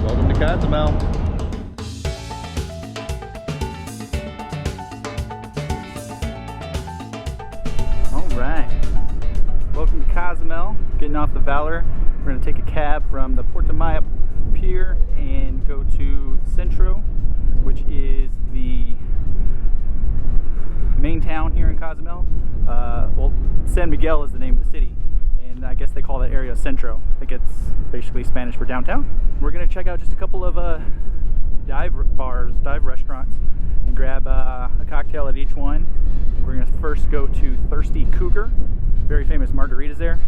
Welcome to Cozumel. Alright, welcome to Cozumel. Getting off the Valor. We're going to take a cab from the Puerta Pier and go to Centro, which is the main town here in Cozumel. Well, San Miguel is the name of the city, and I guess they call that area Centro. I think it's basically Spanish for downtown. We're gonna check out just a couple of dive bars, dive restaurants, and grab a cocktail at each one. We're gonna first go to Thirsty Cougar, very famous margaritas there,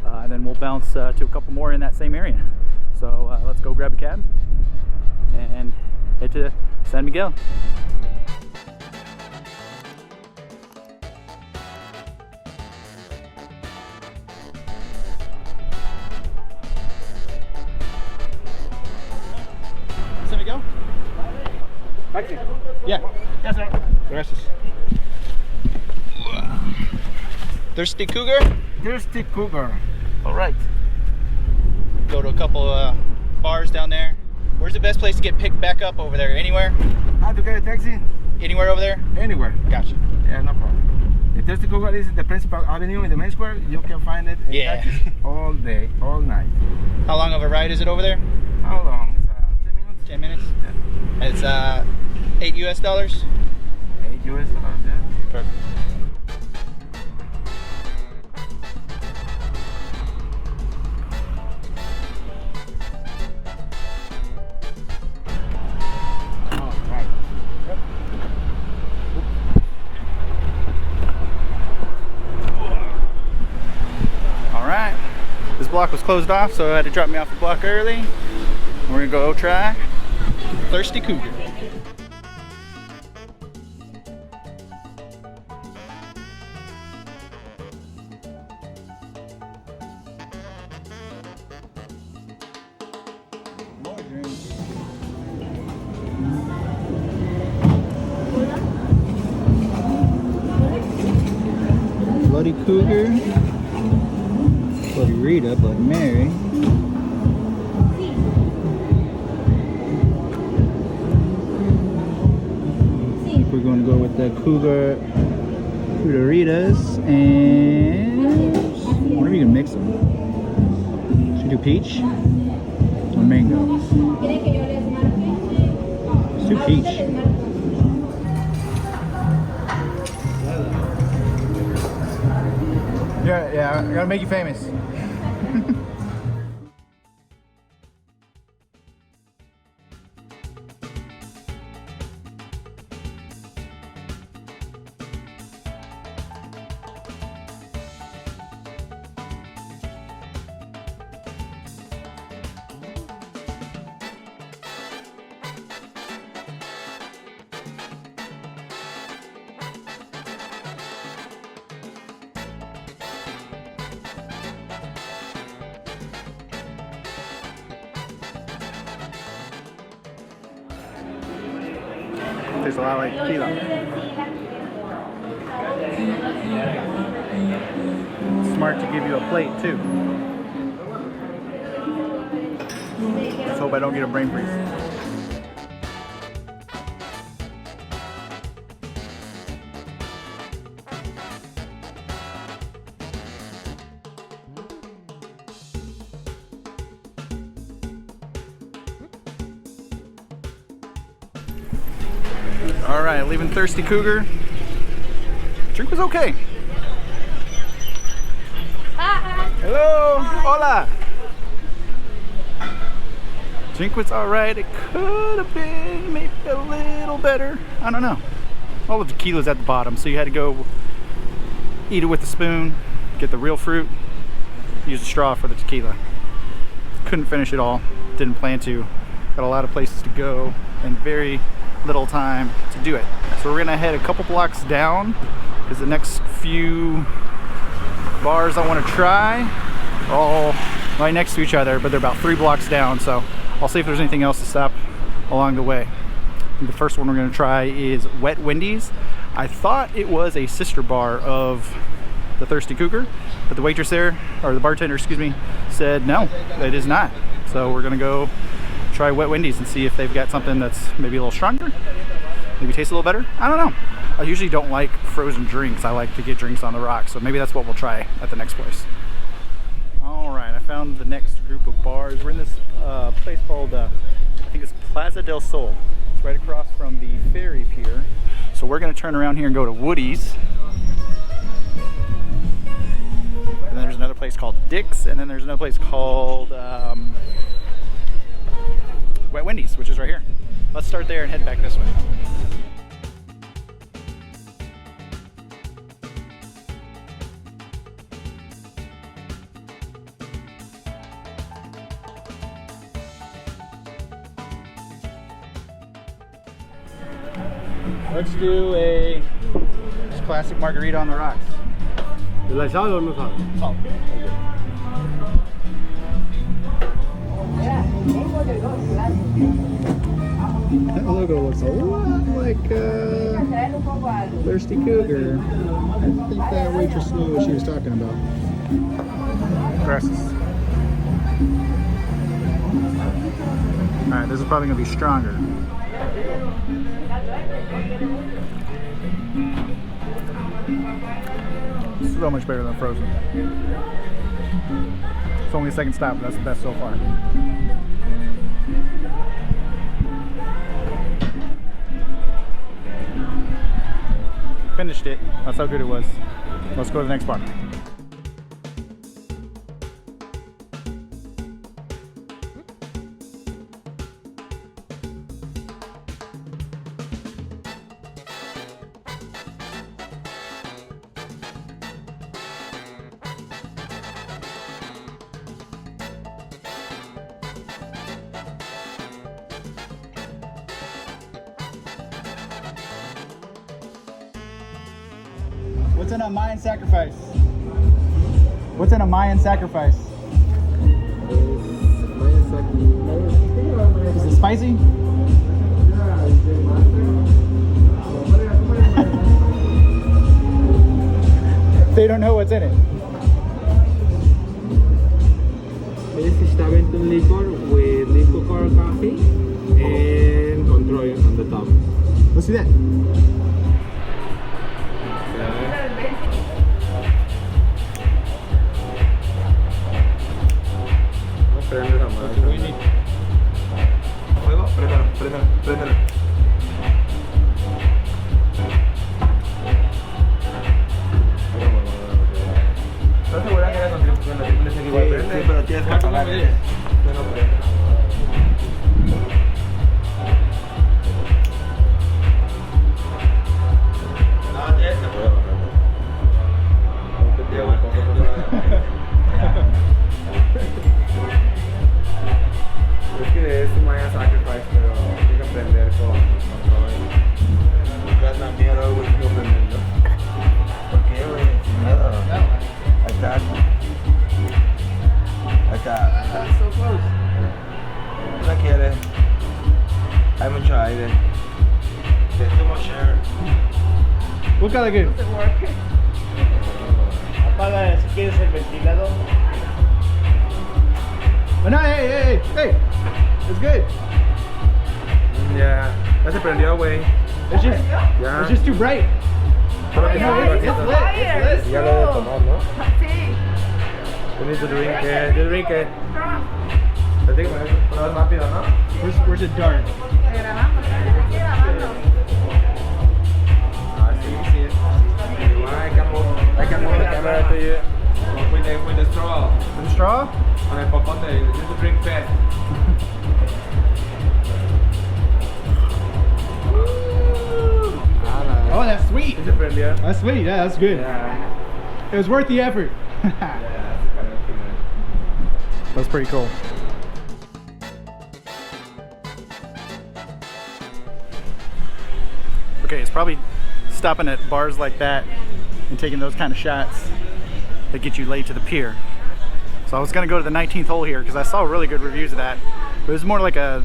and then we'll bounce to a couple more in that same area. So let's go grab a cab and head to San Miguel. San Miguel? Taxi. Yeah. Yes, sir. Gracias. Thirsty Cougar? Thirsty Cougar. All right. Go to a couple bars down there. Where's the best place to get picked back up over there? Anywhere? How to get a taxi? Anywhere over there? Anywhere. Gotcha. Yeah, no problem. The Thirsty Cougar is the principal avenue in the main square. You can find it in taxis all day, all night. How long of a ride is it over there? How long? It's 10 minutes. 10 minutes? Yeah. It's $8 US. $8 US, yeah. Perfect. Alright, this block was closed off, so I had to drop me off the block early. We're gonna go try Thirsty Cougar. Bloody Cougar, Bloody Rita, Bloody Mary. We're going to go with the Cougar Ritas, and what are you gonna mix them? Should we do peach or mango? Let's do peach. Yeah, I gotta make you famous. Tastes a lot like tequila. Smart to give you a plate too. Let's hope I don't get a brain freeze. All right, leaving Thirsty Cougar. Drink was okay. Hello, hola. Drink was all right. It could have been maybe a little better. I don't know. All the tequila's at the bottom, so you had to go eat it with a spoon, get the real fruit, use a straw for the tequila. Couldn't finish it all. Didn't plan to. Got a lot of places to go and very little time to do it. So we're gonna head a couple blocks down because the next few bars I want to try are all right next to each other, but they're about 3 blocks down, so I'll see if there's anything else to stop along the way. And the first one we're going to try is Wet Wendy's. I thought it was a sister bar of the Thirsty Cougar, but the waitress there, or the bartender, excuse me, said no, it is not. So we're going to go try Wendy's and see if they've got something that's maybe a little stronger, maybe tastes a little better. I don't know. I usually don't like frozen drinks. I like to get drinks on the rocks, so maybe that's what we'll try at the next place. All right, I found the next group of bars. We're in this place called, I think it's Plaza Del Sol. It's right across from the ferry pier. So we're gonna turn around here and go to Woody's. And then there's another place called Dick's, and then there's another place called Wendy's, which is right here. Let's start there and head back this way. Let's do a just classic margarita on the rocks. ¿La sal o no sal? Salt. That logo looks a lot like Thirsty Cougar. I think that waitress knew what she was talking about. Gracias. Alright, this is probably going to be stronger. So much better than frozen. It's only a second stop, but that's the best so far. Finished it. That's how good it was. Let's go to the next bar. What's in a Mayan sacrifice? What's in a Mayan sacrifice? Is it spicy? They don't know what's in it. This is Taventum liquor with liquor coffee and control on the top. Let's do that. What color good? Apaga si quieres el ventilador. Oh, no, hey! It's good. Yeah, ya se prendió, güey. It's just too bright. It's lit. Ya lo debe tomar, ¿no? Sí. You need to drink it. You drink it. Te digo, pero rápido, ¿no? Where's the dart? I can move the camera to you with the straw. With the straw? Con el popote, you need to drink fast. Oh, that's sweet. ¿Sí se prendió? That's sweet. Yeah, that's good. Yeah. It was worth the effort. Yeah, that's kind of cool. That's pretty cool. Okay, it's probably stopping at bars like that and taking those kind of shots that get you laid to the pier. So I was gonna go to the 19th hole here because I saw really good reviews of that. But it was more like a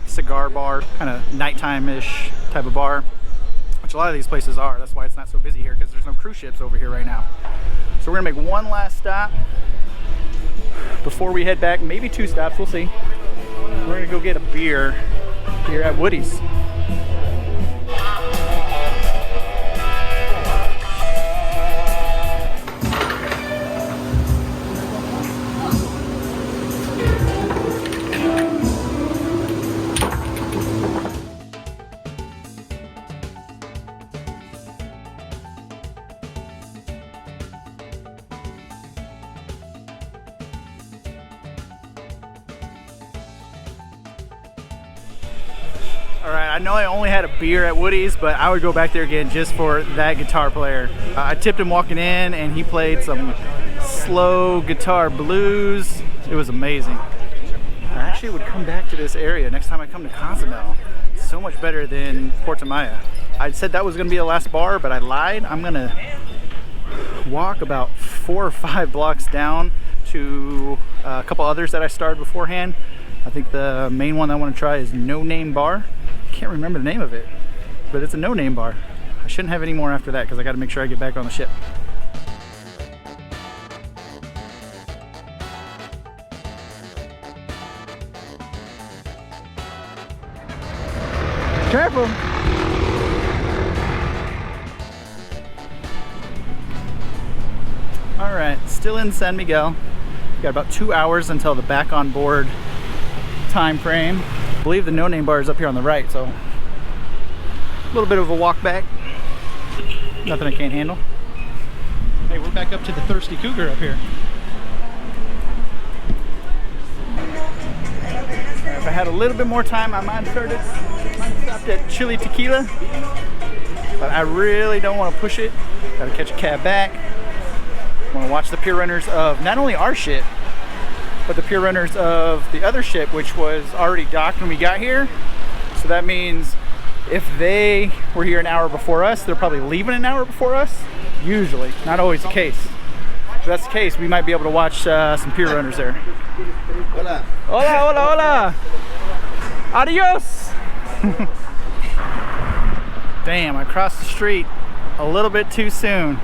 cigar bar, kind of nighttime-ish type of bar, which a lot of these places are. That's why it's not so busy here, because there's no cruise ships over here right now. So we're gonna make one last stop before we head back, maybe 2 stops, we'll see. we're gonna go get a beer here at Woody's. Alright, I know I only had a beer at Woody's, but I would go back there again just for that guitar player. I tipped him walking in and he played some slow guitar blues. It was amazing. I actually would come back to this area next time I come to Cozumel. It's so much better than Puerta. I said that was going to be the last bar, but I lied. I'm going to walk about 4 or 5 blocks down to a couple others that I started beforehand. I think the main one I want to try is No Name Bar. I can't remember the name of it, but it's a no name bar. I shouldn't have any more after that because I got to make sure I get back on the ship. Careful! Alright, still in San Miguel. Got about 2 hours until the back on board time frame. I believe the No Name Bar is up here on the right, so a little bit of a walk back. Nothing I can't handle. Hey, we're back up to the Thirsty Cougar up here. If I had a little bit more time, I might have stopped at Chili Tequila, but I really don't want to push it. Gotta catch a cab back. I want to watch the Pier Runners of not only our ship, but the Pier Runners of the other ship, which was already docked when we got here. So that means if they were here an hour before us, they're probably leaving an hour before us. Usually, not always the case. If that's the case, we might be able to watch some Pier Runners there. Hola. Hola, hola, hola. Adios. Damn, I crossed the street a little bit too soon.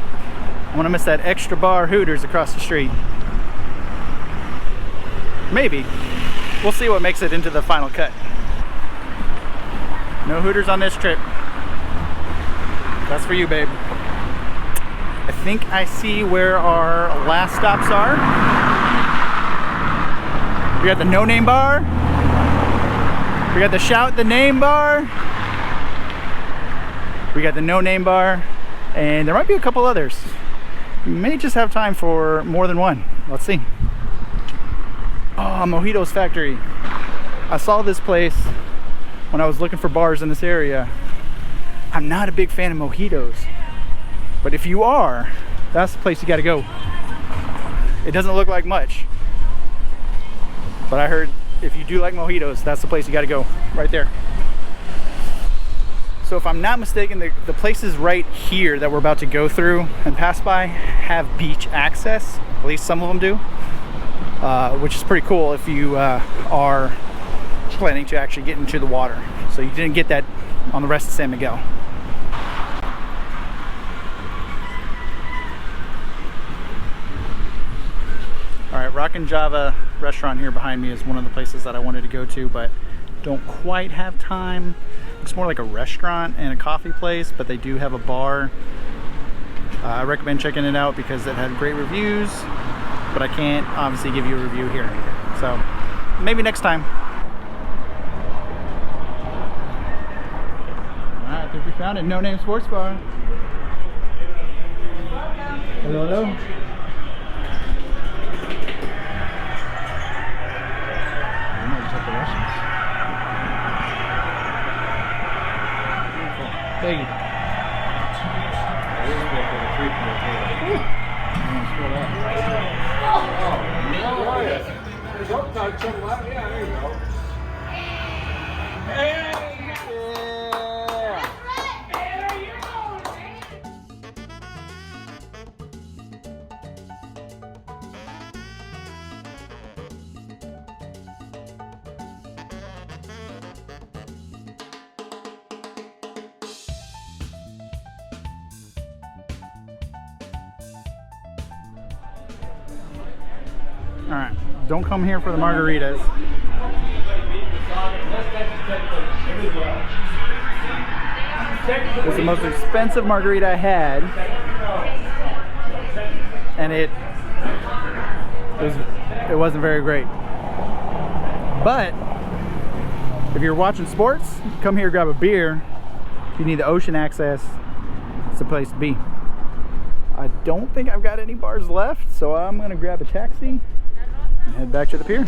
I'm gonna miss that extra bar Hooters across the street. Maybe. We'll see what makes it into the final cut. No Hooters on this trip. That's for you, babe. I think I see where our last stops are. We got the No Name Bar. We got the Shout the Name Bar. We got the No Name Bar. And there might be a couple others. We may just have time for more than one. Let's see. Oh, Mojito's Factory. I saw this place when I was looking for bars in this area. I'm not a big fan of mojitos, but if you are, that's the place you gotta go. It doesn't look like much, but I heard if you do like mojitos, that's the place you gotta go, right there. So if I'm not mistaken, the places right here that we're about to go through and pass by have beach access. At least some of them do. Which is pretty cool if you are planning to actually get into the water. So you didn't get that on the rest of San Miguel. Alright, Rockin' Java restaurant here behind me is one of the places that I wanted to go to, but don't quite have time. It's more like a restaurant and a coffee place, but they do have a bar. I recommend checking it out because it had great reviews. But I can't obviously give you a review here. So maybe next time. Alright, I think we found it. No Name Sports Bar. Hello, hello. I might just have the Russians. Thank you. Yeah, there you go. Yeah. All right, don't come here for the margaritas. It was the most expensive margarita I had, and it wasn't very great. But if you're watching sports, come here, grab a beer. If you need the ocean access, it's the place to be. I don't think I've got any bars left, so I'm gonna grab a taxi and head back to the pier.